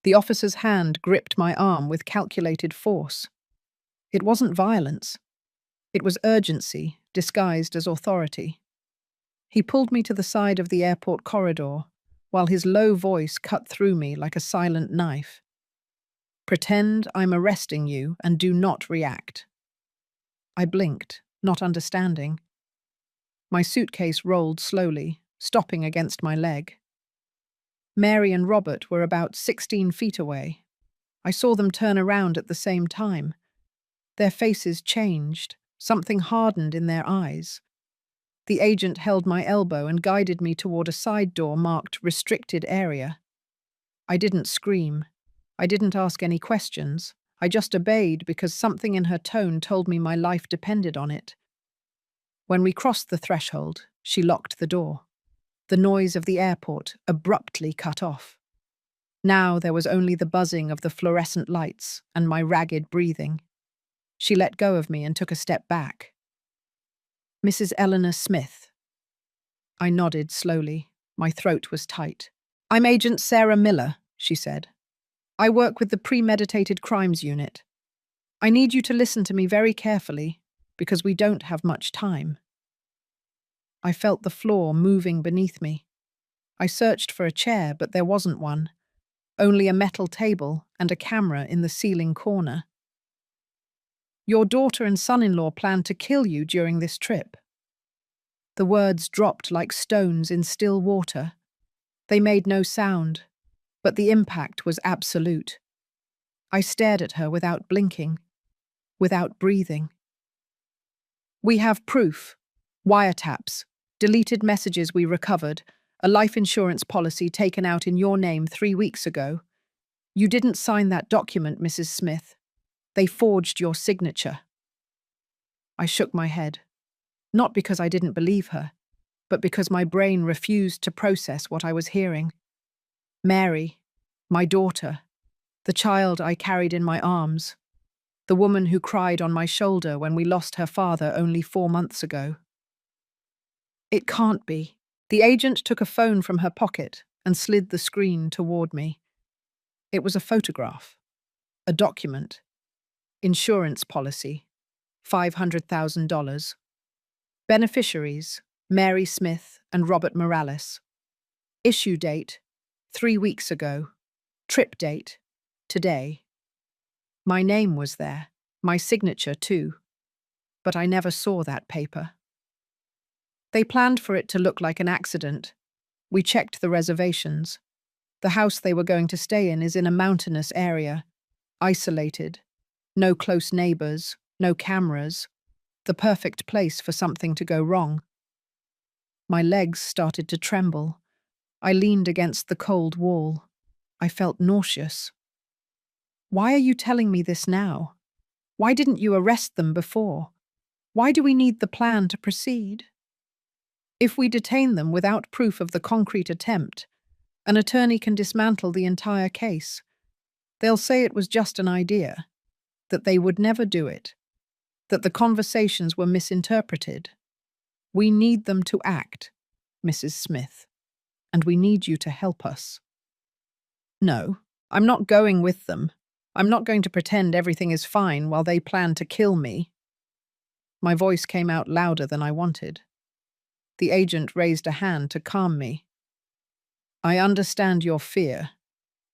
The officer's hand gripped my arm with calculated force. It wasn't violence. It was urgency, disguised as authority. He pulled me to the side of the airport corridor, while his low voice cut through me like a silent knife. "Pretend I'm arresting you and do not react." I blinked, not understanding. My suitcase rolled slowly, stopping against my leg. Mary and Robert were about 16 feet away. I saw them turn around at the same time. Their faces changed, something hardened in their eyes. The agent held my elbow and guided me toward a side door marked "Restricted Area." I didn't scream. I didn't ask any questions. I just obeyed because something in her tone told me my life depended on it. When we crossed the threshold, she locked the door. The noise of the airport abruptly cut off. Now there was only the buzzing of the fluorescent lights and my ragged breathing. She let go of me and took a step back. "Mrs. Eleanor Smith." I nodded slowly. My throat was tight. "I'm Agent Sarah Miller," she said. "I work with the Premeditated Crimes Unit. I need you to listen to me very carefully, because we don't have much time." I felt the floor moving beneath me. I searched for a chair, but there wasn't one. Only a metal table and a camera in the ceiling corner. "Your daughter and son-in-law plan to kill you during this trip." The words dropped like stones in still water. They made no sound, but the impact was absolute. I stared at her without blinking, without breathing. "We have proof. Wiretaps, deleted messages we recovered, a life insurance policy taken out in your name 3 weeks ago. You didn't sign that document, Mrs. Smith. They forged your signature." I shook my head, not because I didn't believe her, but because my brain refused to process what I was hearing. Mary, my daughter, the child I carried in my arms, the woman who cried on my shoulder when we lost her father only 4 months ago. "It can't be." The agent took a phone from her pocket and slid the screen toward me. It was a photograph, a document, insurance policy, $500,000. Beneficiaries, Mary Smith and Robert Morales. Issue date, 3 weeks ago. Trip date, today. My name was there, my signature too, but I never saw that paper. They planned for it to look like an accident. We checked the reservations. The house they were going to stay in is in a mountainous area, isolated, no close neighbors, no cameras, the perfect place for something to go wrong. My legs started to tremble. I leaned against the cold wall. I felt nauseous. "Why are you telling me this now? Why didn't you arrest them before? Why do we need the plan to proceed? If we detain them without proof of the concrete attempt, an attorney can dismantle the entire case. They'll say it was just an idea, that they would never do it, that the conversations were misinterpreted. We need them to act, Mrs. Smith, and we need you to help us." "No, I'm not going with them. I'm not going to pretend everything is fine while they plan to kill me." My voice came out louder than I wanted. The agent raised a hand to calm me. "I understand your fear,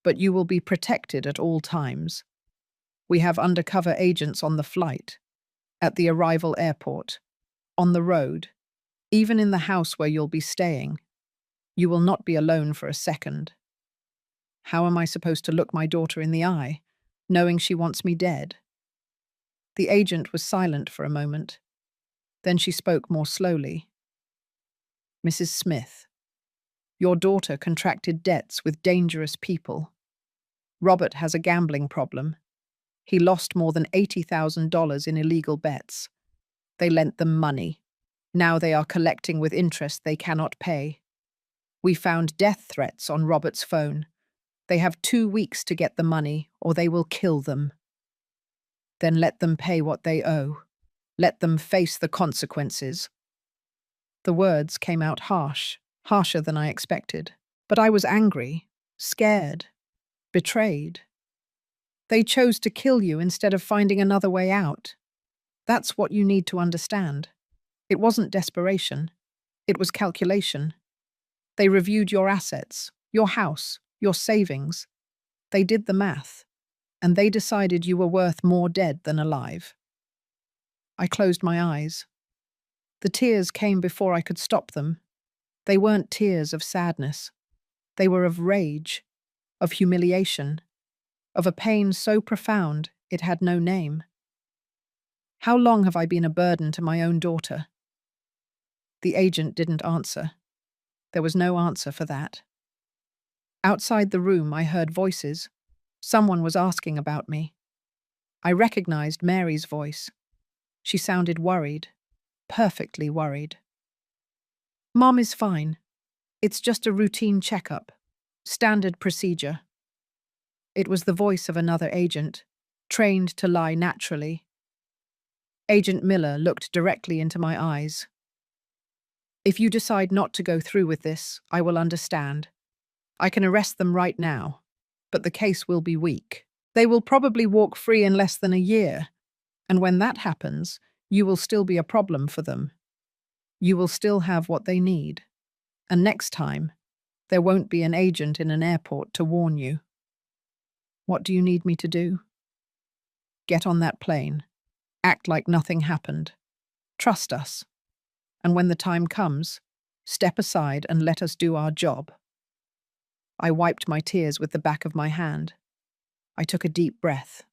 but you will be protected at all times. We have undercover agents on the flight, at the arrival airport, on the road, even in the house where you'll be staying. You will not be alone for a second." How am I supposed to look my daughter in the eye, knowing she wants me dead? The agent was silent for a moment. Then she spoke more slowly. "Mrs. Smith, your daughter contracted debts with dangerous people. Robert has a gambling problem. He lost more than $80,000 in illegal bets. They lent them money. Now they are collecting with interest they cannot pay. We found death threats on Robert's phone. They have 2 weeks to get the money, or they will kill them. Then let them pay what they owe. Let them face the consequences." The words came out harsh, harsher than I expected. But I was angry, scared, betrayed. They chose to kill you instead of finding another way out. That's what you need to understand. It wasn't desperation. It was calculation. They reviewed your assets, your house, your savings. They did the math, and they decided you were worth more dead than alive. I closed my eyes. The tears came before I could stop them. They weren't tears of sadness. They were of rage, of humiliation, of a pain so profound it had no name. How long have I been a burden to my own daughter? The agent didn't answer. There was no answer for that. Outside the room, I heard voices. Someone was asking about me. I recognized Mary's voice. She sounded worried, perfectly worried. Mom is fine. It's just a routine checkup. Standard procedure. It was the voice of another agent, trained to lie naturally. Agent Miller looked directly into my eyes. If you decide not to go through with this, I will understand. I can arrest them right now, but the case will be weak. They will probably walk free in less than a year, and when that happens, you will still be a problem for them. You will still have what they need, and next time, there won't be an agent in an airport to warn you. What do you need me to do? Get on that plane. Act like nothing happened. Trust us. And when the time comes, step aside and let us do our job. I wiped my tears with the back of my hand. I took a deep breath.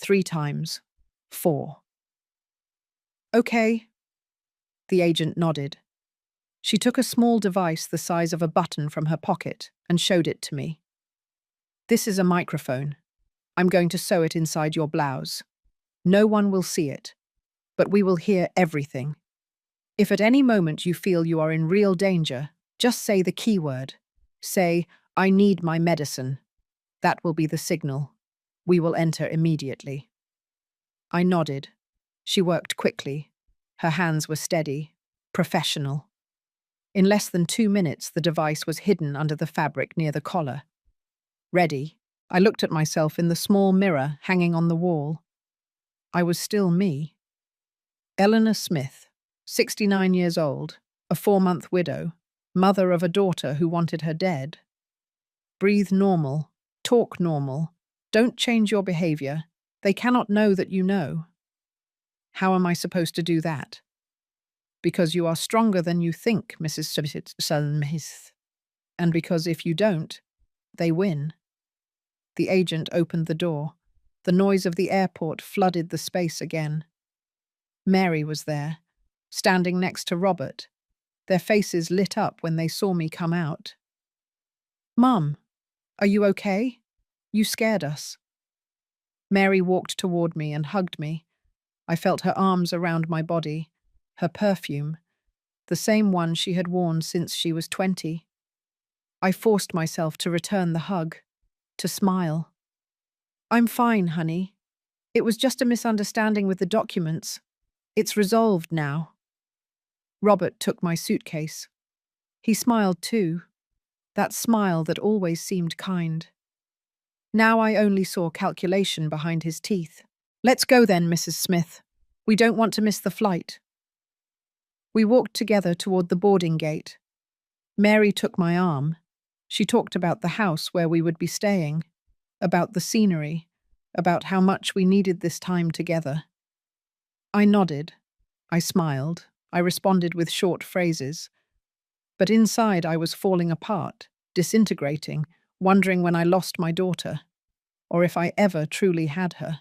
3 times. 4. Okay. The agent nodded. She took a small device the size of a button from her pocket and showed it to me. This is a microphone. I'm going to sew it inside your blouse. No one will see it, but we will hear everything. If at any moment you feel you are in real danger, just say the keyword. Say, I need my medicine. That will be the signal. We will enter immediately. I nodded. She worked quickly. Her hands were steady, professional. In less than 2 minutes, the device was hidden under the fabric near the collar. Ready, I looked at myself in the small mirror hanging on the wall. I was still me. Eleanor Smith, 69 years old, a 4-month widow, mother of a daughter who wanted her dead. Breathe normal, talk normal, don't change your behavior. They cannot know that you know. How am I supposed to do that? Because you are stronger than you think, Mrs. Smith. And because if you don't, they win. The agent opened the door. The noise of the airport flooded the space again. Mary was there, standing next to Robert. Their faces lit up when they saw me come out. Mum, are you okay? You scared us. Mary walked toward me and hugged me. I felt her arms around my body, her perfume, the same one she had worn since she was 20. I forced myself to return the hug, to smile. I'm fine, honey. It was just a misunderstanding with the documents. It's resolved now. Robert took my suitcase. He smiled too, that smile that always seemed kind. Now I only saw calculation behind his teeth. Let's go then, Mrs. Smith. We don't want to miss the flight. We walked together toward the boarding gate. Mary took my arm. She talked about the house where we would be staying, about the scenery, about how much we needed this time together. I nodded. I smiled. I responded with short phrases. But inside I was falling apart, disintegrating, wondering when I lost my daughter, or if I ever truly had her.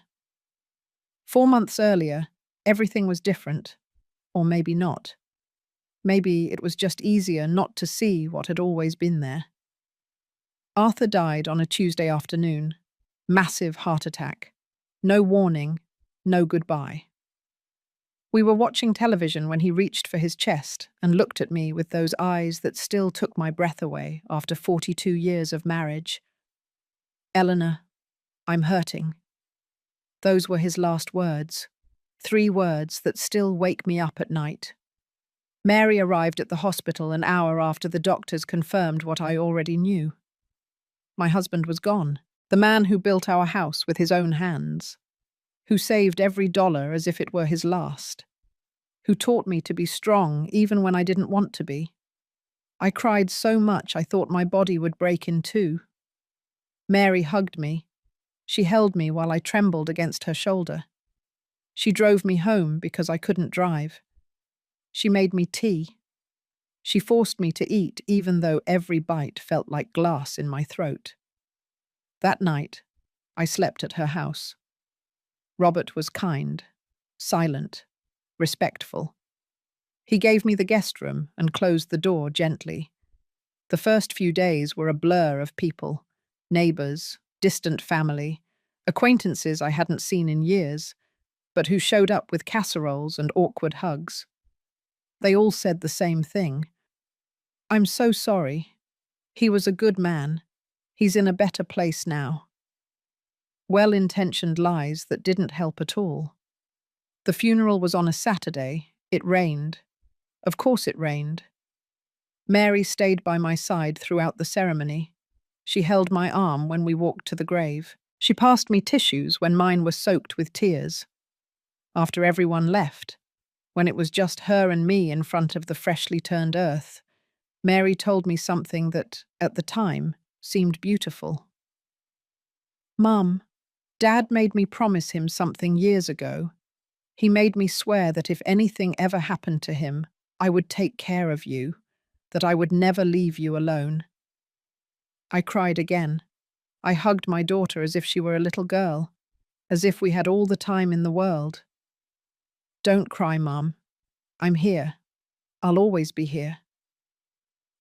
4 months earlier, everything was different, or maybe not. Maybe it was just easier not to see what had always been there. Arthur died on a Tuesday afternoon. Massive heart attack. No warning, no goodbye. We were watching television when he reached for his chest and looked at me with those eyes that still took my breath away after 42 years of marriage. Eleanor, I'm hurting. Those were his last words. 3 words that still wake me up at night. Mary arrived at the hospital an hour after the doctors confirmed what I already knew. My husband was gone. The man who built our house with his own hands, who saved every dollar as if it were his last, who taught me to be strong even when I didn't want to be. I cried so much I thought my body would break in two. Mary hugged me. She held me while I trembled against her shoulder. She drove me home because I couldn't drive. She made me tea. She forced me to eat even though every bite felt like glass in my throat. That night, I slept at her house. Robert was kind, silent, respectful. He gave me the guest room and closed the door gently. The first few days were a blur of people, neighbors, distant family, acquaintances I hadn't seen in years, but who showed up with casseroles and awkward hugs. They all said the same thing. "I'm so sorry. He was a good man. He's in a better place now." Well-intentioned lies that didn't help at all. The funeral was on a Saturday. It rained. Of course it rained. Mary stayed by my side throughout the ceremony. She held my arm when we walked to the grave. She passed me tissues when mine were soaked with tears. After everyone left, when it was just her and me in front of the freshly turned earth, Mary told me something that, at the time, seemed beautiful. "Mum, Dad made me promise him something years ago. He made me swear that if anything ever happened to him, I would take care of you, that I would never leave you alone." I cried again. I hugged my daughter as if she were a little girl, as if we had all the time in the world. "Don't cry, Mum. I'm here. I'll always be here."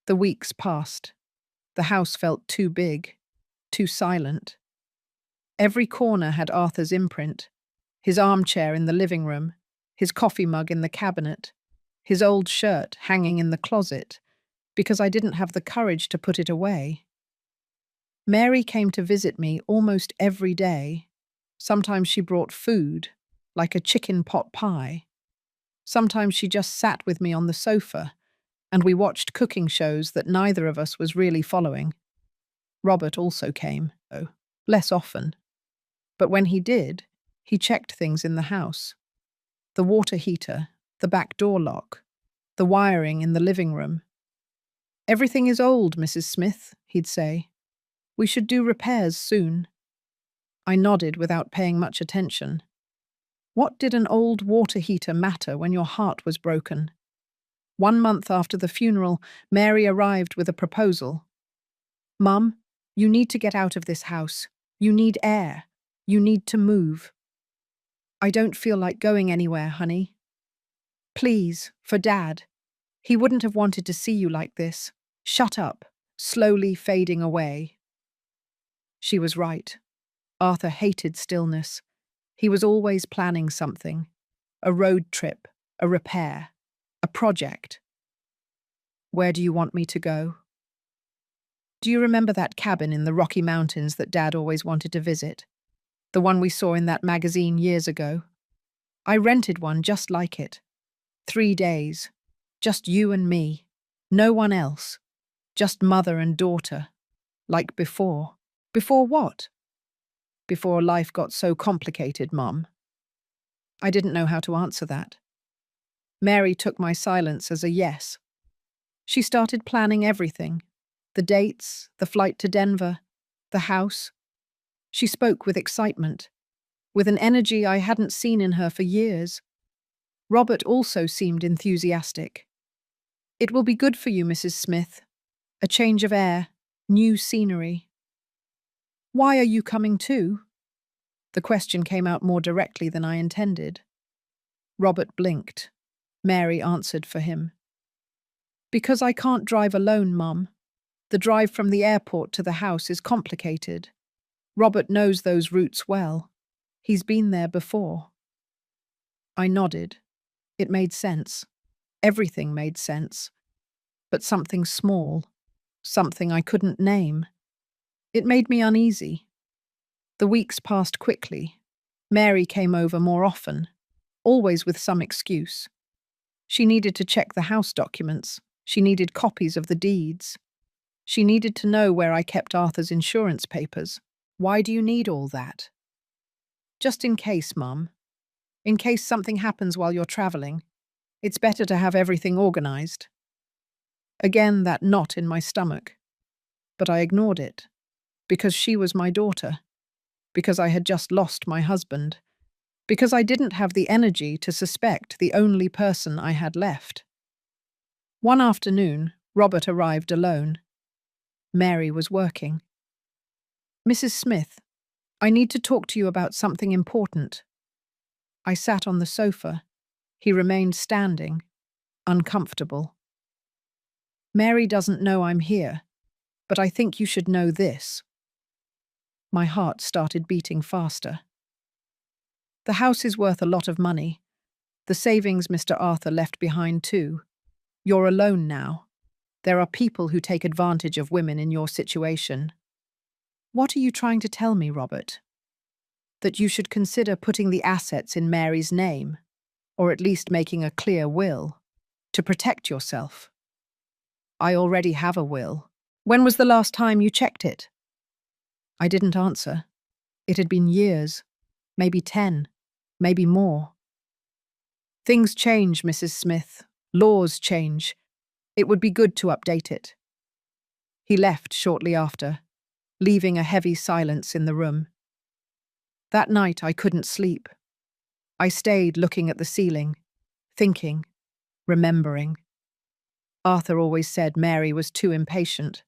The weeks passed. The house felt too big, too silent. Every corner had Arthur's imprint, his armchair in the living room, his coffee mug in the cabinet, his old shirt hanging in the closet, because I didn't have the courage to put it away. Mary came to visit me almost every day. Sometimes she brought food, like a chicken pot pie. Sometimes she just sat with me on the sofa, and we watched cooking shows that neither of us was really following. Robert also came, though, less often. But when he did, he checked things in the house. The water heater, the back door lock, the wiring in the living room. "Everything is old, Mrs. Smith," he'd say. "We should do repairs soon." I nodded without paying much attention. What did an old water heater matter when your heart was broken? 1 month after the funeral, Mary arrived with a proposal. "Mum, you need to get out of this house. You need air. You need to move." "I don't feel like going anywhere, honey." "Please, for Dad. He wouldn't have wanted to see you like this." "Shut up," slowly fading away. She was right. Arthur hated stillness. He was always planning something. A road trip, a repair, a project. "Where do you want me to go?" "Do you remember that cabin in the Rocky Mountains that Dad always wanted to visit? The one we saw in that magazine years ago? I rented one just like it. 3 days. Just you and me. No one else. Just mother and daughter. Like before." "Before what?" "Before life got so complicated, Mum." I didn't know how to answer that. Mary took my silence as a yes. She started planning everything. The dates, the flight to Denver, the house. She spoke with excitement, with an energy I hadn't seen in her for years. Robert also seemed enthusiastic. "It will be good for you, Mrs. Smith. A change of air, new scenery." "Why are you coming too?" The question came out more directly than I intended. Robert blinked. Mary answered for him. "Because I can't drive alone, Mum. The drive from the airport to the house is complicated. Robert knows those routes well. He's been there before." I nodded. It made sense. Everything made sense. But something small, something I couldn't name. It made me uneasy. The weeks passed quickly. Mary came over more often, always with some excuse. She needed to check the house documents. She needed copies of the deeds. She needed to know where I kept Arthur's insurance papers. Why do you need all that? Just in case, Mum. In case something happens while you're traveling. It's better to have everything organized. Again, that knot in my stomach. But I ignored it. Because she was my daughter. Because I had just lost my husband. Because I didn't have the energy to suspect the only person I had left. One afternoon, Robert arrived alone. Mary was working. Mrs. Smith, I need to talk to you about something important. I sat on the sofa. He remained standing, uncomfortable. Mary doesn't know I'm here, but I think you should know this. My heart started beating faster. The house is worth a lot of money. The savings Mr. Arthur left behind too. You're alone now. There are people who take advantage of women in your situation. What are you trying to tell me, Robert? That you should consider putting the assets in Mary's name, or at least making a clear will, to protect yourself. I already have a will. When was the last time you checked it? I didn't answer. It had been years, maybe 10, maybe more. Things change, Mrs. Smith. Laws change. It would be good to update it. He left shortly after, leaving a heavy silence in the room. That night I couldn't sleep. I stayed looking at the ceiling, thinking, remembering. Arthur always said Mary was too impatient,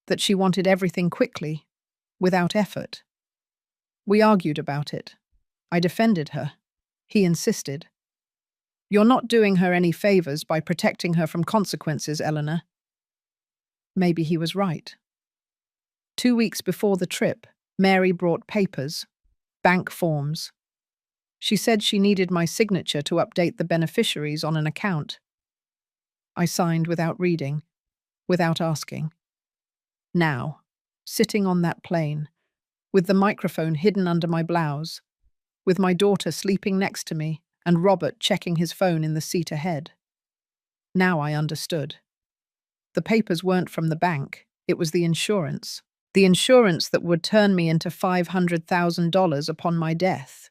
that she wanted everything quickly, without effort. We argued about it. I defended her. He insisted. You're not doing her any favors by protecting her from consequences, Eleanor. Maybe he was right. 2 weeks before the trip, Mary brought papers, bank forms. She said she needed my signature to update the beneficiaries on an account. I signed without reading, without asking. Now, sitting on that plane, with the microphone hidden under my blouse, with my daughter sleeping next to me and Robert checking his phone in the seat ahead. Now I understood. The papers weren't from the bank, it was the insurance. The insurance that would turn me into $500,000 upon my death.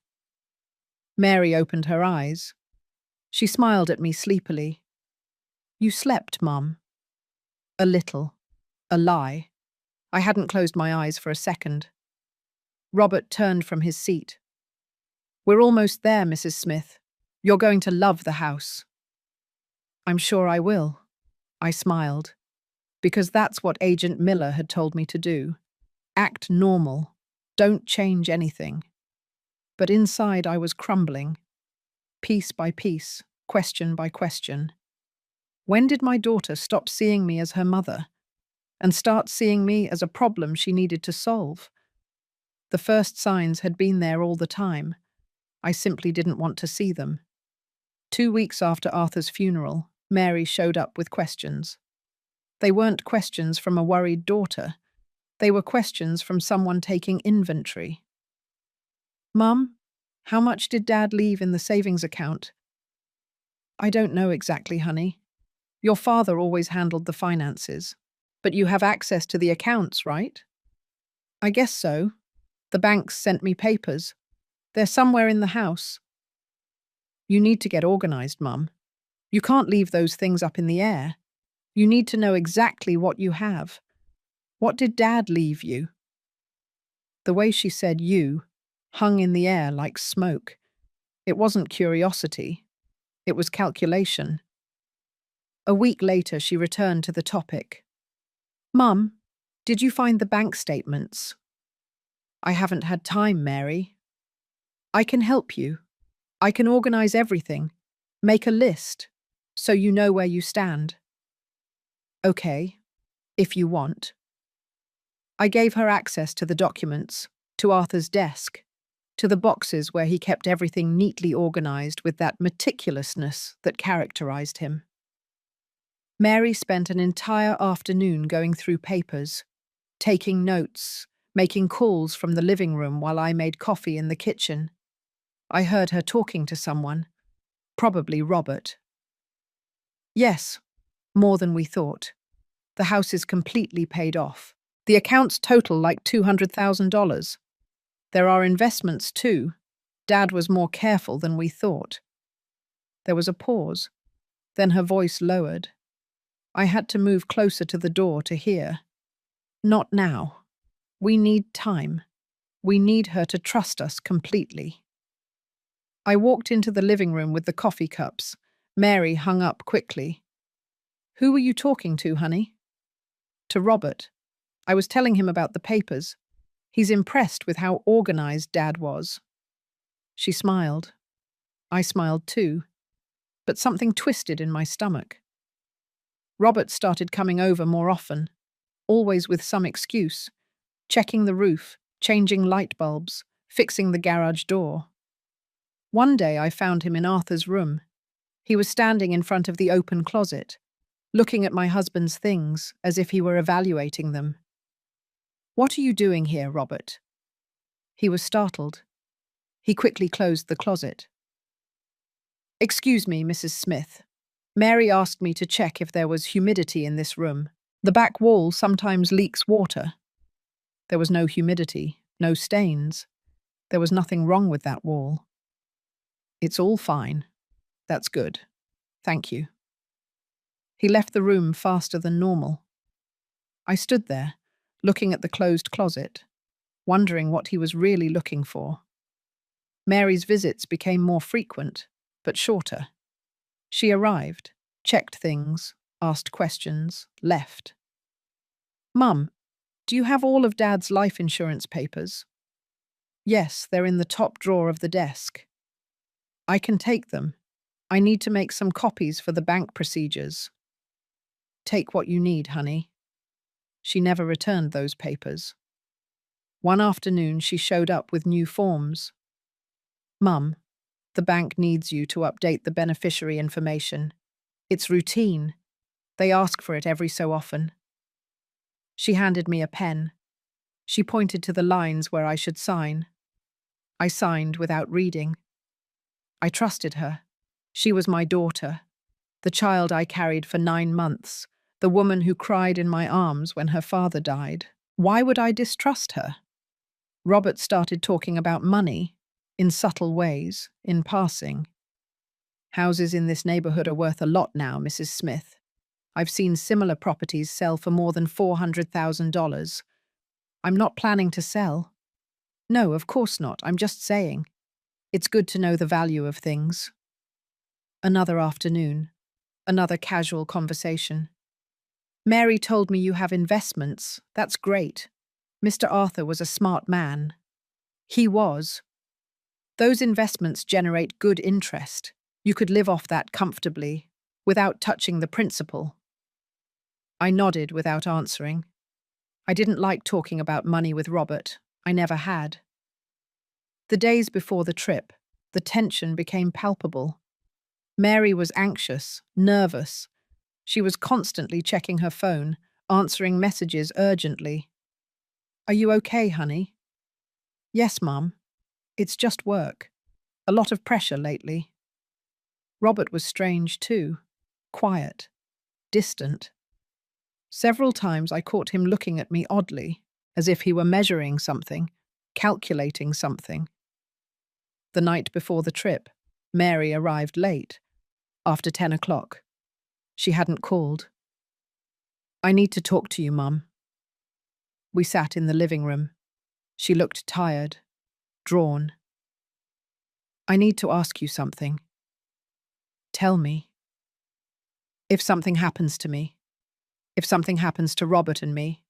Mary opened her eyes. She smiled at me sleepily. You slept, Mum. A little. A lie. I hadn't closed my eyes for a second. Robert turned from his seat. We're almost there, Mrs. Smith. You're going to love the house. I'm sure I will. I smiled. Because that's what Agent Miller had told me to do. Act normal. Don't change anything. But inside I was crumbling. Piece by piece, question by question. When did my daughter stop seeing me as her mother and start seeing me as a problem she needed to solve? The first signs had been there all the time. I simply didn't want to see them. 2 weeks after Arthur's funeral, Mary showed up with questions. They weren't questions from a worried daughter. They were questions from someone taking inventory. Mum, how much did Dad leave in the savings account? I don't know exactly, honey. Your father always handled the finances. But you have access to the accounts, right? I guess so. The banks sent me papers. They're somewhere in the house. You need to get organized, Mum. You can't leave those things up in the air. You need to know exactly what you have. What did Dad leave you? The way she said you hung in the air like smoke. It wasn't curiosity. It was calculation. A week later, she returned to the topic. Mum, did you find the bank statements? I haven't had time, Mary. I can help you. I can organize everything. Make a list, so you know where you stand. Okay, if you want. I gave her access to the documents, to Arthur's desk, to the boxes where he kept everything neatly organized with that meticulousness that characterized him. Mary spent an entire afternoon going through papers, taking notes, making calls from the living room while I made coffee in the kitchen. I heard her talking to someone, probably Robert. Yes, more than we thought. The house is completely paid off. The accounts total like $200,000. There are investments too. Dad was more careful than we thought. There was a pause. Then her voice lowered. I had to move closer to the door to hear. Not now. We need time. We need her to trust us completely. I walked into the living room with the coffee cups. Mary hung up quickly. Who were you talking to, honey? To Robert. I was telling him about the papers. He's impressed with how organized Dad was. She smiled. I smiled too, but something twisted in my stomach. Robert started coming over more often, always with some excuse, checking the roof, changing light bulbs, fixing the garage door. One day I found him in Arthur's room. He was standing in front of the open closet, looking at my husband's things as if he were evaluating them. What are you doing here, Robert? He was startled. He quickly closed the closet. Excuse me, Mrs. Smith. Mary asked me to check if there was humidity in this room. The back wall sometimes leaks water. There was no humidity, no stains. There was nothing wrong with that wall. It's all fine. That's good. Thank you. He left the room faster than normal. I stood there, looking at the closed closet, wondering what he was really looking for. Mary's visits became more frequent, but shorter. She arrived, checked things, asked questions, left. Mum, do you have all of Dad's life insurance papers? Yes, they're in the top drawer of the desk. I can take them. I need to make some copies for the bank procedures. Take what you need, honey. She never returned those papers. One afternoon, she showed up with new forms. Mum, the bank needs you to update the beneficiary information. It's routine. They ask for it every so often. She handed me a pen. She pointed to the lines where I should sign. I signed without reading. I trusted her. She was my daughter, the child I carried for 9 months, the woman who cried in my arms when her father died. Why would I distrust her? Robert started talking about money, in subtle ways, in passing. Houses in this neighborhood are worth a lot now, Mrs. Smith. I've seen similar properties sell for more than $400,000. I'm not planning to sell. No, of course not. I'm just saying. It's good to know the value of things. Another afternoon. Another casual conversation. Mary told me you have investments. That's great. Mr. Arthur was a smart man. He was. Those investments generate good interest. You could live off that comfortably, without touching the principal. I nodded without answering. I didn't like talking about money with Robert. I never had. The days before the trip, the tension became palpable. Mary was anxious, nervous. She was constantly checking her phone, answering messages urgently. Are you okay, honey? Yes, Mum. It's just work. A lot of pressure lately. Robert was strange too. Quiet. Distant. Several times I caught him looking at me oddly, as if he were measuring something, calculating something. The night before the trip, Mary arrived late, after 10 o'clock. She hadn't called. I need to talk to you, Mum. We sat in the living room. She looked tired, drawn. I need to ask you something. Tell me. If something happens to me, if something happens to Robert and me,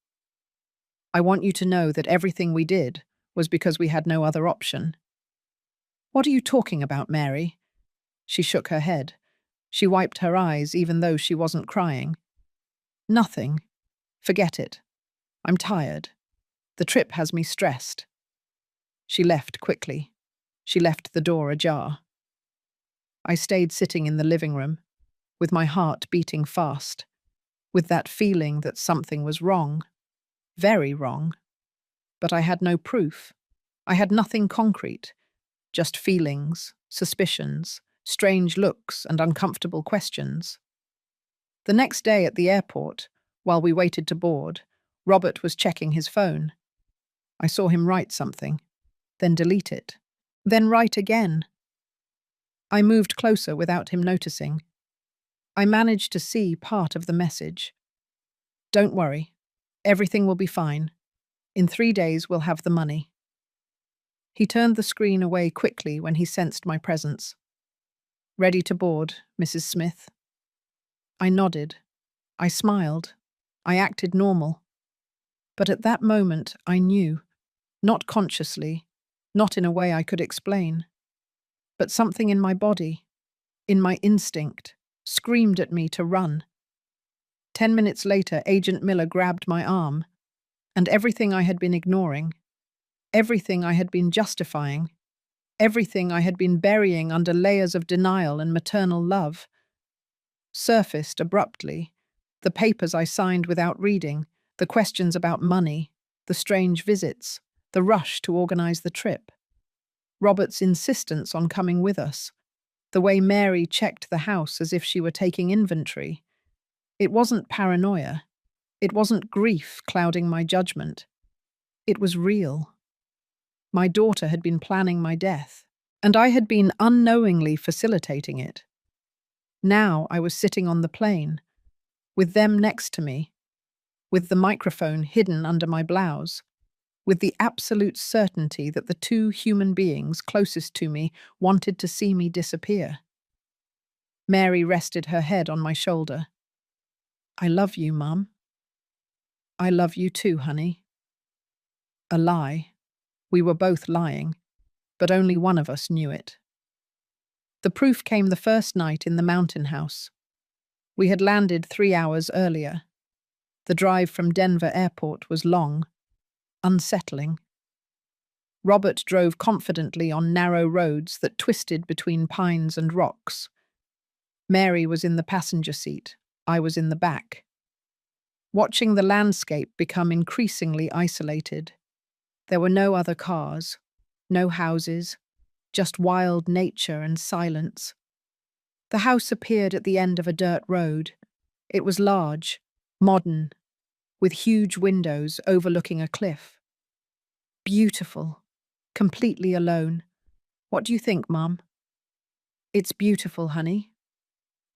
I want you to know that everything we did was because we had no other option. What are you talking about, Mary? She shook her head. She wiped her eyes even though she wasn't crying. Nothing. Forget it. I'm tired. The trip has me stressed. She left quickly. She left the door ajar. I stayed sitting in the living room, with my heart beating fast, with that feeling that something was wrong. Very wrong. But I had no proof. I had nothing concrete. Just feelings, suspicions, strange looks and uncomfortable questions. The next day at the airport, while we waited to board, Robert was checking his phone. I saw him write something, then delete it, then write again. I moved closer without him noticing. I managed to see part of the message. Don't worry. Everything will be fine. In 3 days, we'll have the money. He turned the screen away quickly when he sensed my presence. Ready to board, Mrs. Smith? I nodded. I smiled. I acted normal. But at that moment, I knew, not consciously, not in a way I could explain, but something in my body, in my instinct, screamed at me to run. 10 minutes later, Agent Miller grabbed my arm, and everything I had been ignoring, everything I had been justifying, everything I had been burying under layers of denial and maternal love, surfaced abruptly. The papers I signed without reading, the questions about money, the strange visits, the rush to organize the trip. Robert's insistence on coming with us, the way Mary checked the house as if she were taking inventory. It wasn't paranoia. It wasn't grief clouding my judgment. It was real. My daughter had been planning my death, and I had been unknowingly facilitating it. Now I was sitting on the plane, with them next to me, with the microphone hidden under my blouse, with the absolute certainty that the two human beings closest to me wanted to see me disappear. Mary rested her head on my shoulder. I love you, Mum. I love you too, honey. A lie. We were both lying, but only one of us knew it. The proof came the first night in the mountain house. We had landed 3 hours earlier. The drive from Denver Airport was long, unsettling. Robert drove confidently on narrow roads that twisted between pines and rocks. Mary was in the passenger seat. I was in the back. Watching the landscape become increasingly isolated. There were no other cars, no houses, just wild nature and silence. The house appeared at the end of a dirt road. It was large, modern, with huge windows overlooking a cliff. Beautiful, completely alone. What do you think, Mum? It's beautiful, honey.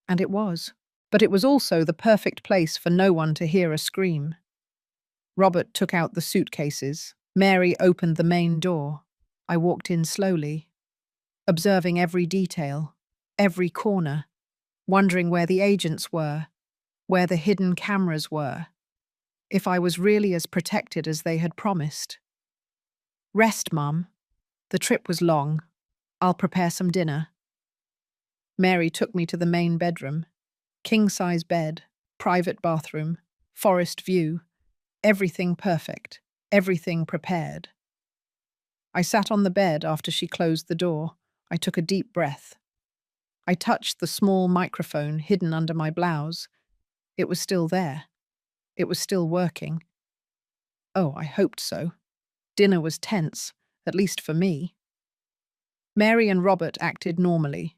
And it was. But it was also the perfect place for no one to hear a scream. Robert took out the suitcases. Mary opened the main door. I walked in slowly, observing every detail, every corner, wondering where the agents were, where the hidden cameras were, if I was really as protected as they had promised. Rest, Mum. The trip was long. I'll prepare some dinner. Mary took me to the main bedroom. King-size bed, private bathroom, forest view, everything perfect, everything prepared. I sat on the bed after she closed the door. I took a deep breath. I touched the small microphone hidden under my blouse. It was still there. It was still working. Oh, I hoped so. Dinner was tense, at least for me. Mary and Robert acted normally.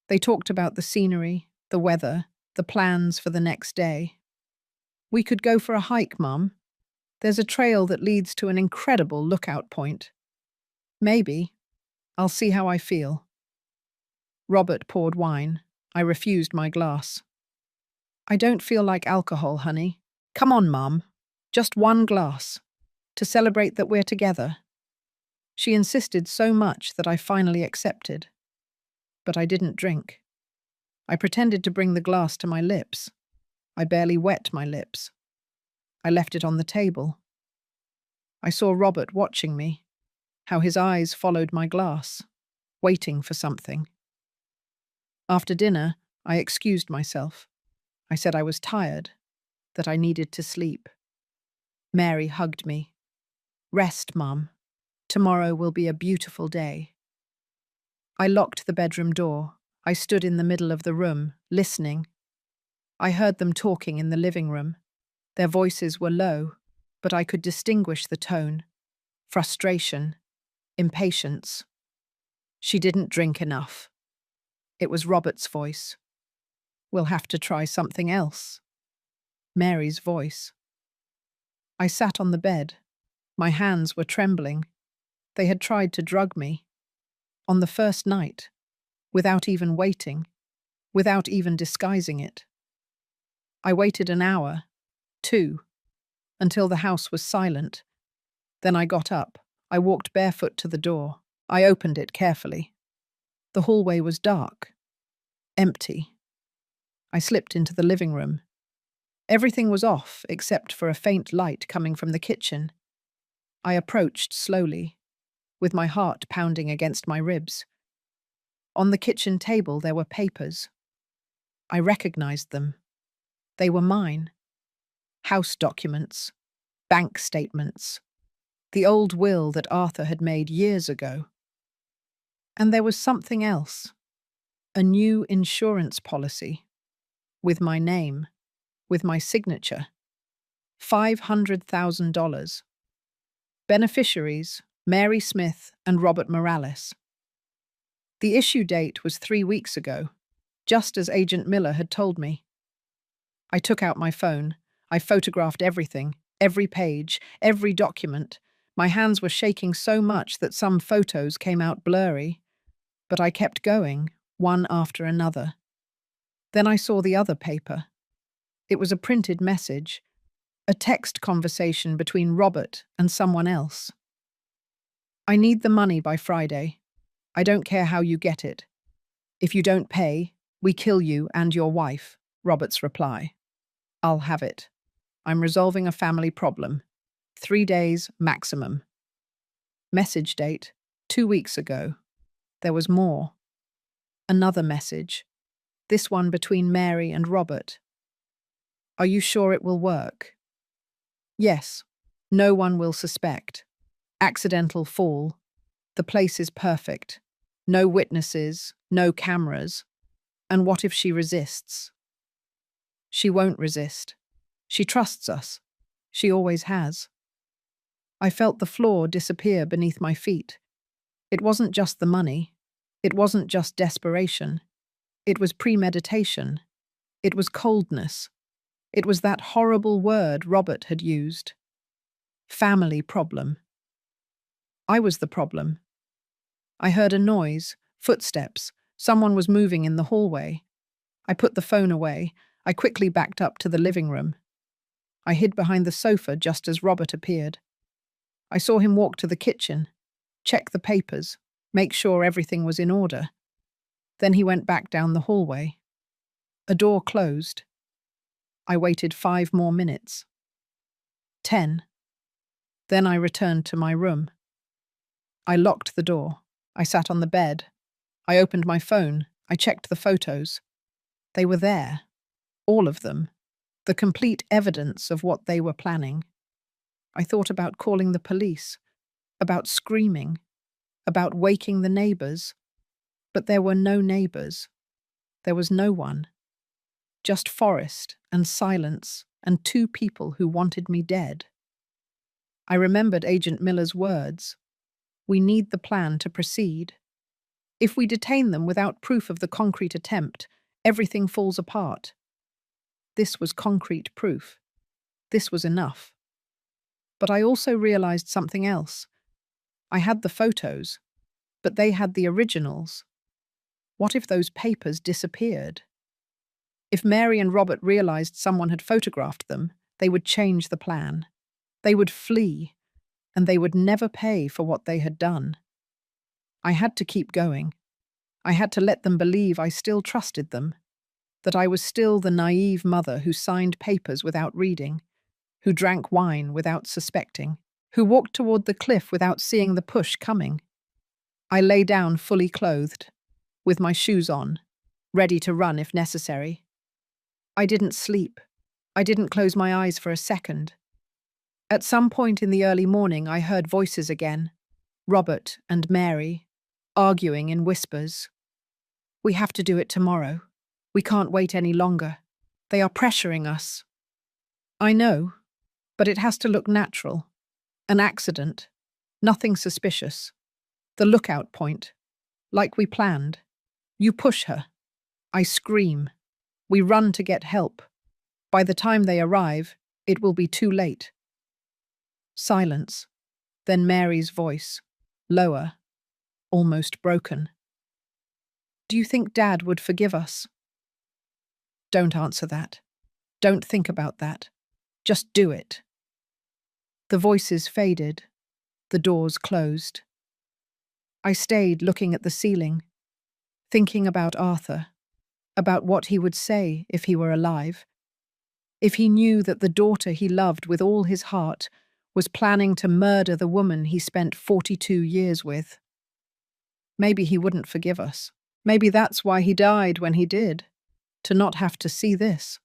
They talked about the scenery, the weather, the plans for the next day. We could go for a hike, Mum. There's a trail that leads to an incredible lookout point. Maybe. I'll see how I feel. Robert poured wine. I refused my glass. I don't feel like alcohol, honey. Come on, Mum. Just one glass. To celebrate that we're together. She insisted so much that I finally accepted. But I didn't drink. I pretended to bring the glass to my lips. I barely wet my lips. I left it on the table. I saw Robert watching me, how his eyes followed my glass, waiting for something. After dinner, I excused myself. I said I was tired, that I needed to sleep. Mary hugged me. Rest, Mum. Tomorrow will be a beautiful day. I locked the bedroom door. I stood in the middle of the room, listening. I heard them talking in the living room. Their voices were low, but I could distinguish the tone. Frustration, impatience. She didn't drink enough. It was Robert's voice. We'll have to try something else. Mary's voice. I sat on the bed. My hands were trembling. They had tried to drug me. On the first night, without even waiting, without even disguising it. I waited an hour, two, until the house was silent. Then I got up. I walked barefoot to the door. I opened it carefully. The hallway was dark, empty. I slipped into the living room. Everything was off except for a faint light coming from the kitchen. I approached slowly, with my heart pounding against my ribs. On the kitchen table there were papers. I recognized them. They were mine. House documents, bank statements, the old will that Arthur had made years ago. And there was something else, a new insurance policy, with my name, with my signature, $500,000. Beneficiaries, Mary Smith and Robert Morales. The issue date was 3 weeks ago, just as Agent Miller had told me. I took out my phone. I photographed everything, every page, every document. My hands were shaking so much that some photos came out blurry, but I kept going, one after another. Then I saw the other paper. It was a printed message, a text conversation between Robert and someone else. I need the money by Friday. I don't care how you get it. If you don't pay, we kill you and your wife, Robert's reply. I'll have it. I'm resolving a family problem. 3 days maximum. Message date, 2 weeks ago. There was more. Another message. This one between Mary and Robert. Are you sure it will work? Yes. No one will suspect. Accidental fall. The place is perfect. No witnesses, no cameras. And what if she resists? She won't resist. She trusts us. She always has. I felt the floor disappear beneath my feet. It wasn't just the money. It wasn't just desperation. It was premeditation. It was coldness. It was that horrible word Robert had used. Family problem. I was the problem. I heard a noise, footsteps. Someone was moving in the hallway. I put the phone away. I quickly backed up to the living room. I hid behind the sofa just as Robert appeared. I saw him walk to the kitchen, check the papers, make sure everything was in order. Then he went back down the hallway. A door closed. I waited 5 more minutes. 10. Then I returned to my room. I locked the door. I sat on the bed. I opened my phone. I checked the photos. They were there. All of them. The complete evidence of what they were planning. I thought about calling the police, about screaming, about waking the neighbors. But there were no neighbors. There was no one. Just forest and silence and 2 people who wanted me dead. I remembered Agent Miller's words. We need the plan to proceed. If we detain them without proof of the concrete attempt, everything falls apart. This was concrete proof. This was enough. But I also realized something else. I had the photos, but they had the originals. What if those papers disappeared? If Mary and Robert realized someone had photographed them, they would change the plan. They would flee, and they would never pay for what they had done. I had to keep going. I had to let them believe I still trusted them, that I was still the naive mother who signed papers without reading, who drank wine without suspecting, who walked toward the cliff without seeing the push coming. I lay down fully clothed, with my shoes on, ready to run if necessary. I didn't sleep. I didn't close my eyes for a second. At some point in the early morning, I heard voices again, Robert and Mary, arguing in whispers. We have to do it tomorrow. We can't wait any longer. They are pressuring us. I know, but it has to look natural. An accident. Nothing suspicious. The lookout point. Like we planned. You push her. I scream. We run to get help. By the time they arrive, it will be too late. Silence. Then Mary's voice, lower, almost broken. Do you think Dad would forgive us? Don't answer that. Don't think about that. Just do it. The voices faded. The doors closed. I stayed looking at the ceiling, thinking about Arthur, about what he would say if he were alive, if he knew that the daughter he loved with all his heart was planning to murder the woman he spent 42 years with. Maybe he wouldn't forgive us. Maybe that's why he died when he did, to not have to see this.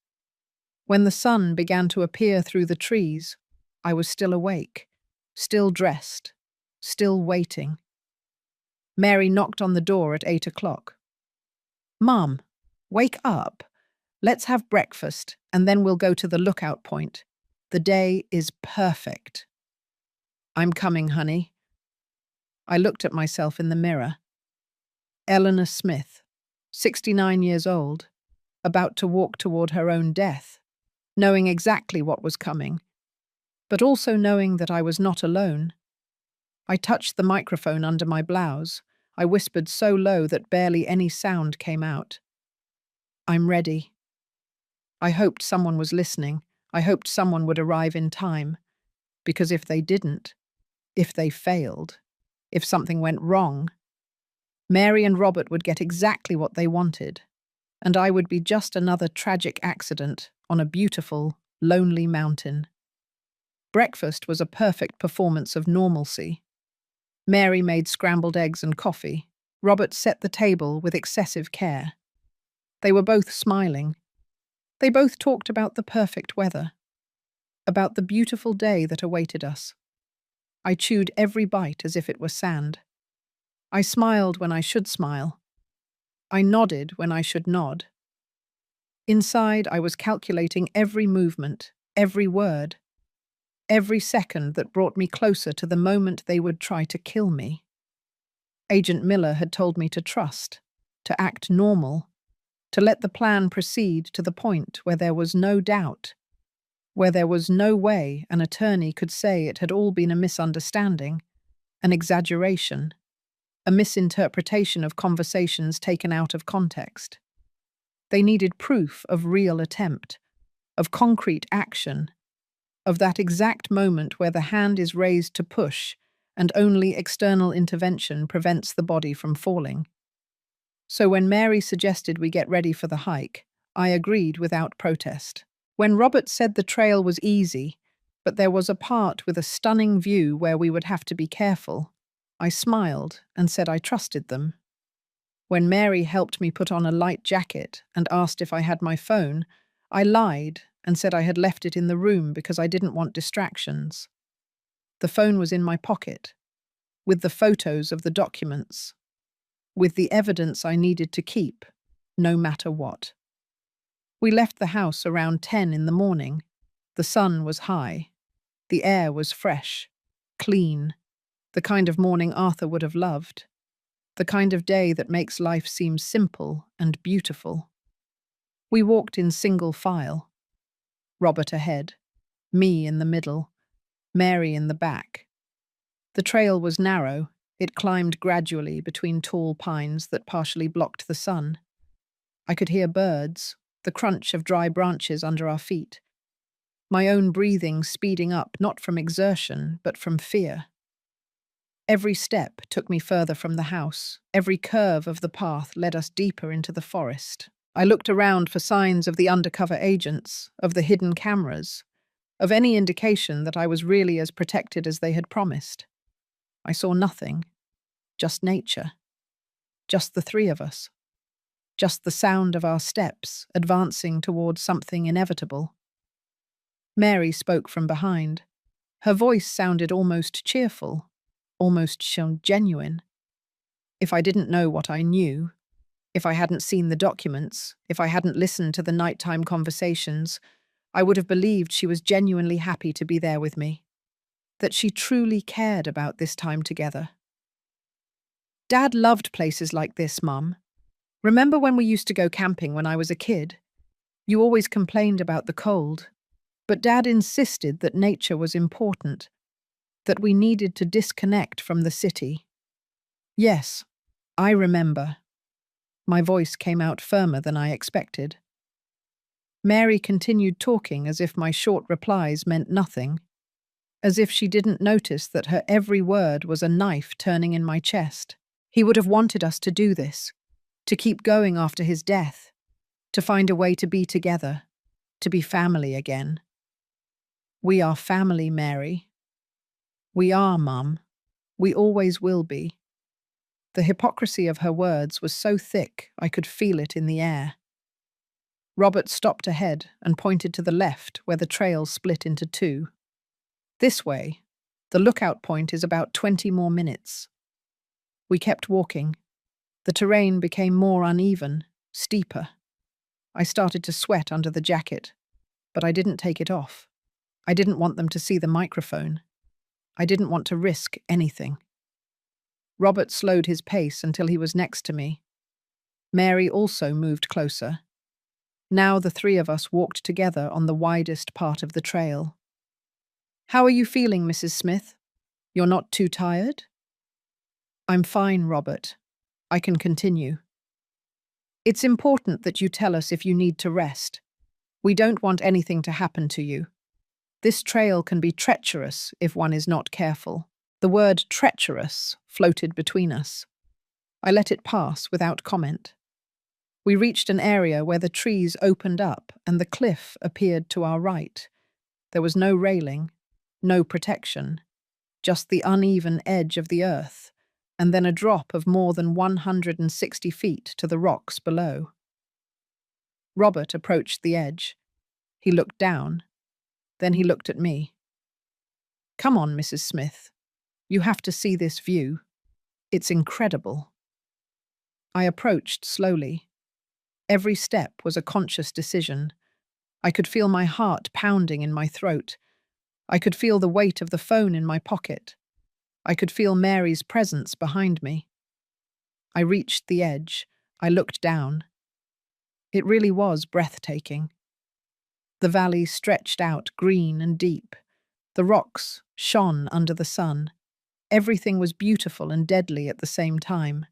When the sun began to appear through the trees, I was still awake, still dressed, still waiting. Mary knocked on the door at 8 o'clock. "Mum, wake up. Let's have breakfast, and then we'll go to the lookout point. The day is perfect." "I'm coming, honey." I looked at myself in the mirror. Eleanor Smith, 69 years old, about to walk toward her own death, knowing exactly what was coming, but also knowing that I was not alone. I touched the microphone under my blouse. I whispered so low that barely any sound came out. "I'm ready." I hoped someone was listening. I hoped someone would arrive in time. Because if they didn't, if they failed, if something went wrong, Mary and Robert would get exactly what they wanted, and I would be just another tragic accident on a beautiful, lonely mountain. Breakfast was a perfect performance of normalcy. Mary made scrambled eggs and coffee. Robert set the table with excessive care. They were both smiling. They both talked about the perfect weather, about the beautiful day that awaited us. I chewed every bite as if it were sand. I smiled when I should smile. I nodded when I should nod. Inside, I was calculating every movement, every word, every second that brought me closer to the moment they would try to kill me. Agent Miller had told me to trust, to act normal, to let the plan proceed to the point where there was no doubt, where there was no way an attorney could say it had all been a misunderstanding, an exaggeration, a misinterpretation of conversations taken out of context. They needed proof of real attempt, of concrete action, of that exact moment where the hand is raised to push and only external intervention prevents the body from falling. So when Mary suggested we get ready for the hike, I agreed without protest. When Robert said the trail was easy, but there was a part with a stunning view where we would have to be careful, I smiled and said I trusted them. When Mary helped me put on a light jacket and asked if I had my phone, I lied and said I had left it in the room because I didn't want distractions. The phone was in my pocket, with the photos of the documents, with the evidence I needed to keep, no matter what. We left the house around 10 in the morning. The sun was high. The air was fresh, clean, the kind of morning Arthur would have loved, the kind of day that makes life seem simple and beautiful. We walked in single file, Robert ahead, me in the middle, Mary in the back. The trail was narrow. It climbed gradually between tall pines that partially blocked the sun. I could hear birds, the crunch of dry branches under our feet. My own breathing speeding up, not from exertion, but from fear. Every step took me further from the house. Every curve of the path led us deeper into the forest. I looked around for signs of the undercover agents, of the hidden cameras, of any indication that I was really as protected as they had promised. I saw nothing, just nature, just the three of us, just the sound of our steps advancing towards something inevitable. Mary spoke from behind. Her voice sounded almost cheerful, almost genuine. If I didn't know what I knew, if I hadn't seen the documents, if I hadn't listened to the nighttime conversations, I would have believed she was genuinely happy to be there with me, that she truly cared about this time together. Dad loved places like this, Mum. Remember when we used to go camping when I was a kid? You always complained about the cold, but Dad insisted that nature was important. that we needed to disconnect from the city. Yes, I remember. My voice came out firmer than I expected. Mary continued talking as if my short replies meant nothing, as if she didn't notice that her every word was a knife turning in my chest. He would have wanted us to do this, to keep going after his death, to find a way to be together, to be family again. We are family, Mary. We are, Mum. We always will be. The hypocrisy of her words was so thick I could feel it in the air. Robert stopped ahead and pointed to the left where the trail split into two. This way. The lookout point is about 20 more minutes. We kept walking. The terrain became more uneven, steeper. I started to sweat under the jacket, but I didn't take it off. I didn't want them to see the microphone. I didn't want to risk anything. Robert slowed his pace until he was next to me. Mary also moved closer. Now the three of us walked together on the widest part of the trail. "How are you feeling, Mrs. Smith? You're not too tired?" "I'm fine, Robert. I can continue." "It's important that you tell us if you need to rest. We don't want anything to happen to you. This trail can be treacherous if one is not careful." The word treacherous floated between us. I let it pass without comment. We reached an area where the trees opened up and the cliff appeared to our right. There was no railing, no protection, just the uneven edge of the earth, and then a drop of more than 160 feet to the rocks below. Robert approached the edge. He looked down. Then he looked at me. "Come on, Mrs. Smith. You have to see this view. It's incredible." I approached slowly. Every step was a conscious decision. I could feel my heart pounding in my throat. I could feel the weight of the phone in my pocket. I could feel Mary's presence behind me. I reached the edge. I looked down. It really was breathtaking. The valley stretched out green and deep. The rocks shone under the sun. Everything was beautiful and deadly at the same time.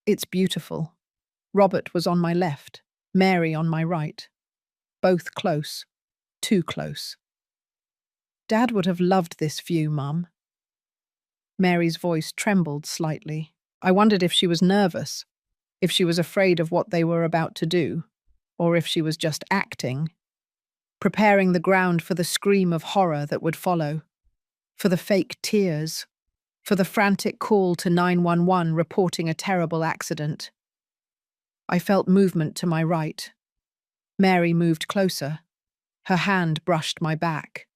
"It's beautiful." Robert was on my left, Mary on my right. Both close, too close. "Dad would have loved this view, Mum." Mary's voice trembled slightly. I wondered if she was nervous, if she was afraid of what they were about to do, or if she was just acting, preparing the ground for the scream of horror that would follow, for the fake tears, for the frantic call to 911 reporting a terrible accident. I felt movement to my right. Mary moved closer. Her hand brushed my back.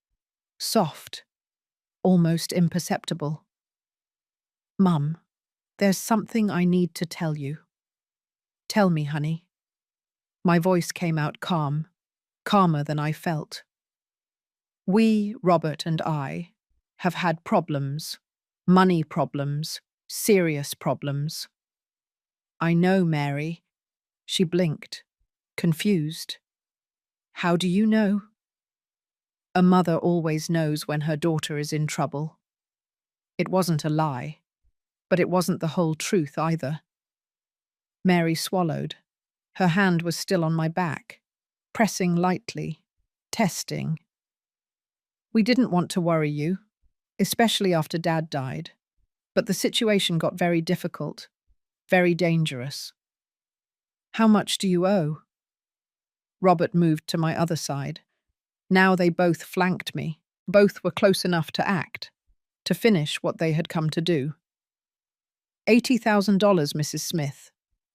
Soft, almost imperceptible. "Mum, there's something I need to tell you." "Tell me, honey." My voice came out calm, calmer than I felt. "We, Robert and I, have had problems, money problems, serious problems." "I know, Mary." She blinked, confused. "How do you know?" A mother always knows when her daughter is in trouble. It wasn't a lie, but it wasn't the whole truth either. Mary swallowed. Her hand was still on my back, pressing lightly, testing. "We didn't want to worry you, especially after Dad died, but the situation got very difficult, very dangerous." "How much do you owe?" Robert moved to my other side. Now they both flanked me. Both were close enough to act, to finish what they had come to do. $80,000, Mrs. Smith.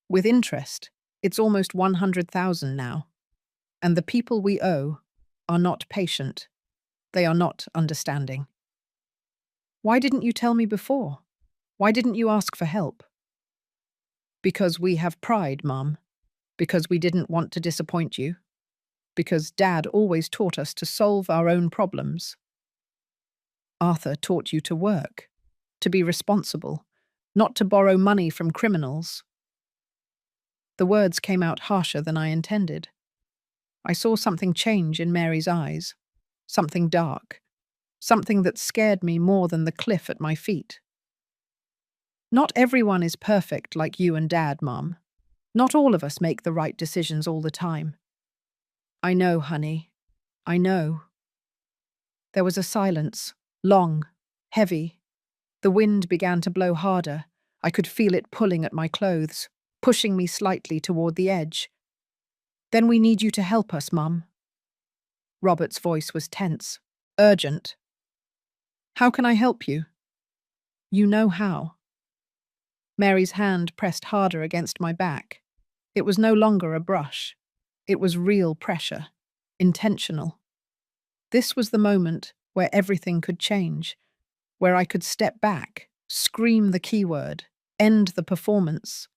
With interest, it's almost 100,000 now. And the people we owe are not patient. They are not understanding. "Why didn't you tell me before? Why didn't you ask for help?" "Because we have pride, Mum. Because we didn't want to disappoint you. Because Dad always taught us to solve our own problems." "Arthur taught you to work, to be responsible, not to borrow money from criminals." The words came out harsher than I intended. I saw something change in Mary's eyes, something dark, something that scared me more than the cliff at my feet. Not everyone is perfect like you and Dad, Mum. Not all of us make the right decisions all the time. I know, honey. I know. There was a silence, long, heavy. The wind began to blow harder. I could feel it pulling at my clothes, pushing me slightly toward the edge. Then we need you to help us, Mum. Robert's voice was tense, urgent. How can I help you? You know how. Mary's hand pressed harder against my back. It was no longer a brush. It was real pressure, intentional. This was the moment where everything could change, where I could step back, scream the keyword, end the performance.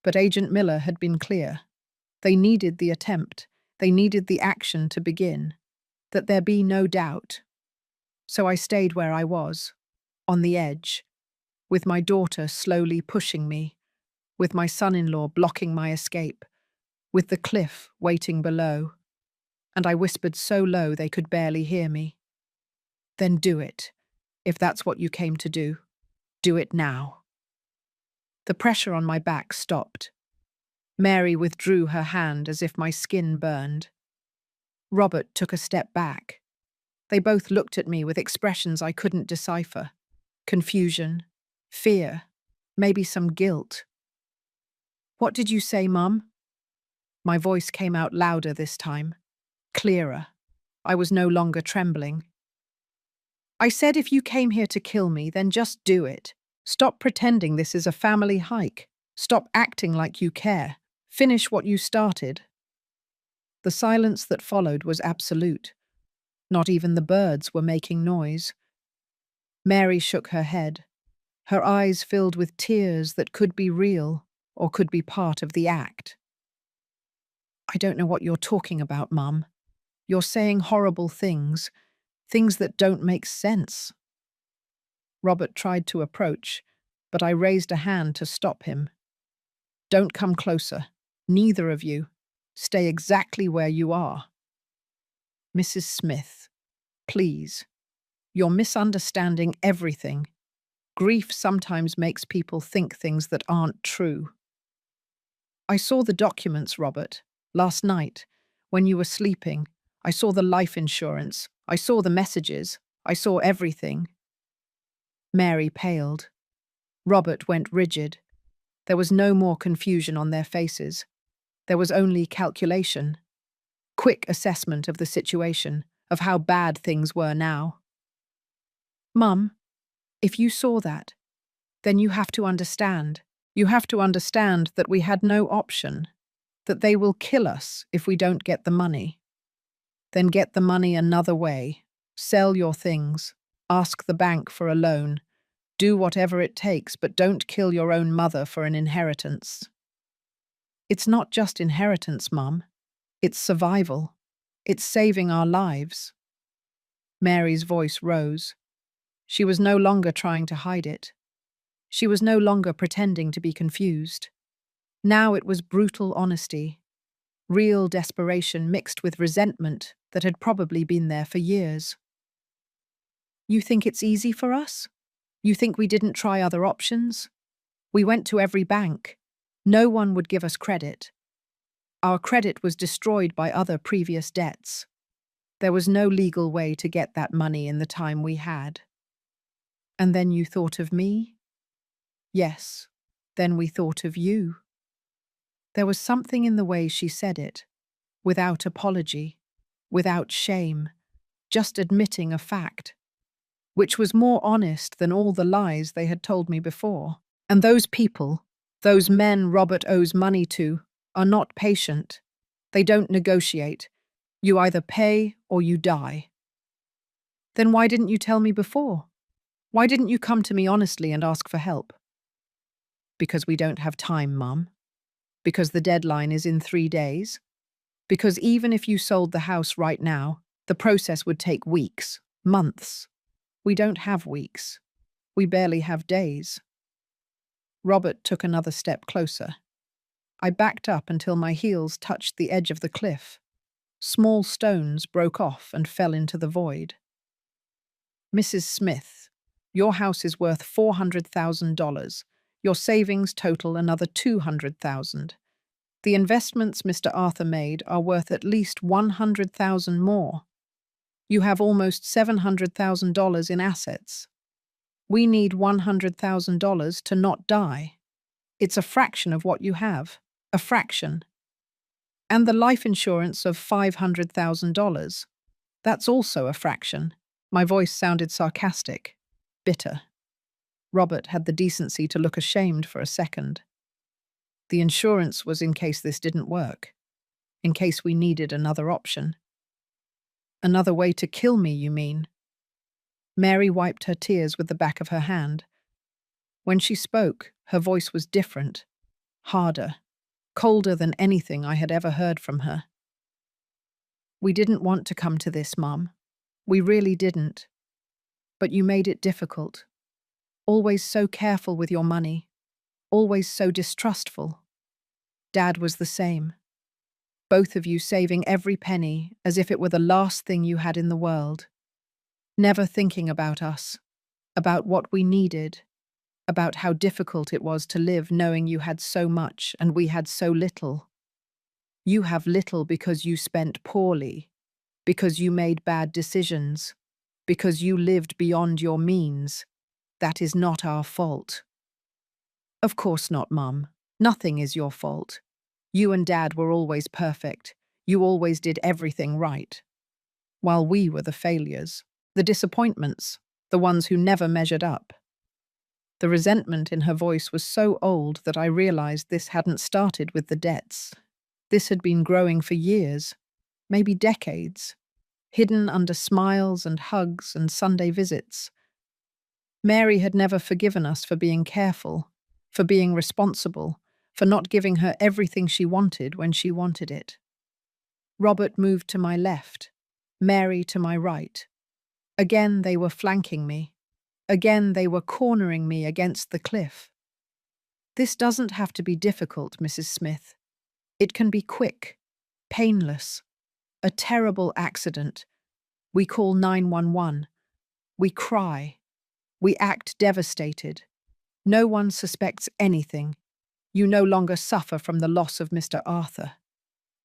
But Agent Miller had been clear. They needed the attempt. They needed the action to begin. That there be no doubt. So I stayed where I was, on the edge, with my daughter slowly pushing me, with my son-in-law blocking my escape, with the cliff waiting below. And I whispered so low they could barely hear me. Then do it, if that's what you came to do. Do it now. The pressure on my back stopped. Mary withdrew her hand as if my skin burned. Robert took a step back. They both looked at me with expressions I couldn't decipher. Confusion, fear, maybe some guilt. What did you say, Mum? My voice came out louder this time, clearer. I was no longer trembling. I said if you came here to kill me, then just do it. Stop pretending this is a family hike. Stop acting like you care. Finish what you started. The silence that followed was absolute. Not even the birds were making noise. Mary shook her head, her eyes filled with tears that could be real or could be part of the act. I don't know what you're talking about, Mum. You're saying horrible things, things that don't make sense. Robert tried to approach, but I raised a hand to stop him. Don't come closer, neither of you. Stay exactly where you are. Mrs. Smith, please. You're misunderstanding everything. Grief sometimes makes people think things that aren't true. I saw the documents, Robert, last night, when you were sleeping. I saw the life insurance. I saw the messages. I saw everything. Mary paled. Robert went rigid. There was no more confusion on their faces. There was only calculation. Quick assessment of the situation, of how bad things were now. Mum, if you saw that, then you have to understand. You have to understand that we had no option, that they will kill us if we don't get the money. Then get the money another way. Sell your things. Ask the bank for a loan. Do whatever it takes, but don't kill your own mother for an inheritance. It's not just inheritance, Mum. It's survival. It's saving our lives. Mary's voice rose. She was no longer trying to hide it. She was no longer pretending to be confused. Now it was brutal honesty, real desperation mixed with resentment that had probably been there for years. You think it's easy for us? You think we didn't try other options? We went to every bank. No one would give us credit. Our credit was destroyed by other previous debts. There was no legal way to get that money in the time we had. And then you thought of me? Yes, then we thought of you. There was something in the way she said it, without apology, without shame, just admitting a fact, which was more honest than all the lies they had told me before. And those people, those men Robert owes money to, are not patient. They don't negotiate. You either pay or you die. Then why didn't you tell me before? Why didn't you come to me honestly and ask for help? Because we don't have time, Mum. Because the deadline is in 3 days. Because even if you sold the house right now, the process would take weeks, months. We don't have weeks. We barely have days. Robert took another step closer. I backed up until my heels touched the edge of the cliff. Small stones broke off and fell into the void. Mrs. Smith, your house is worth $400,000. Your savings total another $200,000. The investments Mr. Arthur made are worth at least $100,000 more. You have almost $700,000 in assets. We need $100,000 to not die. It's a fraction of what you have. A fraction. And the life insurance of $500,000. That's also a fraction. My voice sounded sarcastic, bitter. Robert had the decency to look ashamed for a second. The insurance was in case this didn't work, in case we needed another option. Another way to kill me, you mean? Mary wiped her tears with the back of her hand. When she spoke, her voice was different, harder, colder than anything I had ever heard from her. We didn't want to come to this, Mum. We really didn't. But you made it difficult. Always so careful with your money. Always so distrustful. Dad was the same. Both of you saving every penny as if it were the last thing you had in the world. Never thinking about us, about what we needed, about how difficult it was to live knowing you had so much and we had so little. You have little because you spent poorly, because you made bad decisions, because you lived beyond your means. That is not our fault. Of course not, Mum. Nothing is your fault. You and Dad were always perfect. You always did everything right. While we were the failures, the disappointments, the ones who never measured up. The resentment in her voice was so old that I realized this hadn't started with the debts. This had been growing for years, maybe decades, hidden under smiles and hugs and Sunday visits. Mary had never forgiven us for being careful, for being responsible, for not giving her everything she wanted when she wanted it. Robert moved to my left, Mary to my right. Again they were flanking me. Again they were cornering me against the cliff. This doesn't have to be difficult, Mrs. Smith. It can be quick, painless. A terrible accident. We call 911. We cry. We act devastated. No one suspects anything. You no longer suffer from the loss of Mr. Arthur.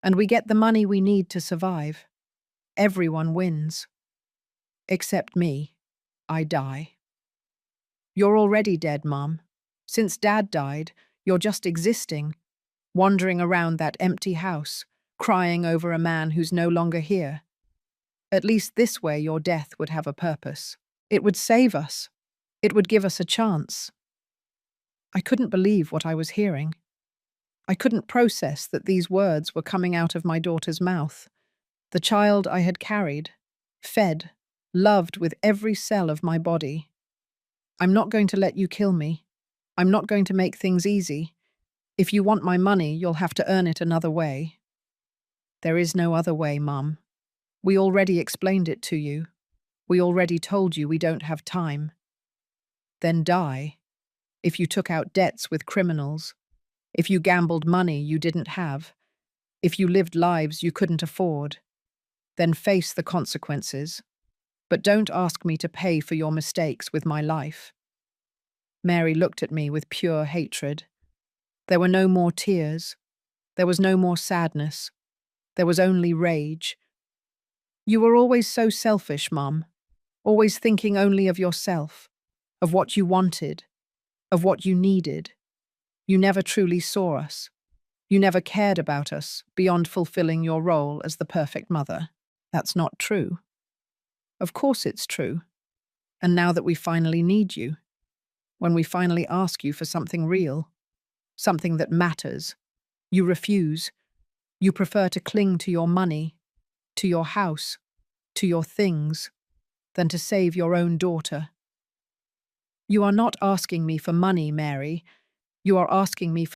And we get the money we need to survive. Everyone wins. Except me. I die. You're already dead, Mum. Since Dad died, you're just existing, wandering around that empty house, crying over a man who's no longer here. At least this way your death would have a purpose. It would save us. It would give us a chance. I couldn't believe what I was hearing. I couldn't process that these words were coming out of my daughter's mouth. The child I had carried, fed, loved with every cell of my body. I'm not going to let you kill me. I'm not going to make things easy. If you want my money, you'll have to earn it another way. There is no other way, Mum. We already explained it to you. We already told you we don't have time. Then die. If you took out debts with criminals, if you gambled money you didn't have, if you lived lives you couldn't afford, then face the consequences. But don't ask me to pay for your mistakes with my life. Mary looked at me with pure hatred. There were no more tears. There was no more sadness. There was only rage. You were always so selfish, Mum. Always thinking only of yourself, of what you wanted, of what you needed. You never truly saw us. You never cared about us beyond fulfilling your role as the perfect mother. That's not true. Of course it's true. And now that we finally need you, when we finally ask you for something real, something that matters, you refuse. You prefer to cling to your money, to your house, to your things, than to save your own daughter. You are not asking me for money, Mary. You are asking me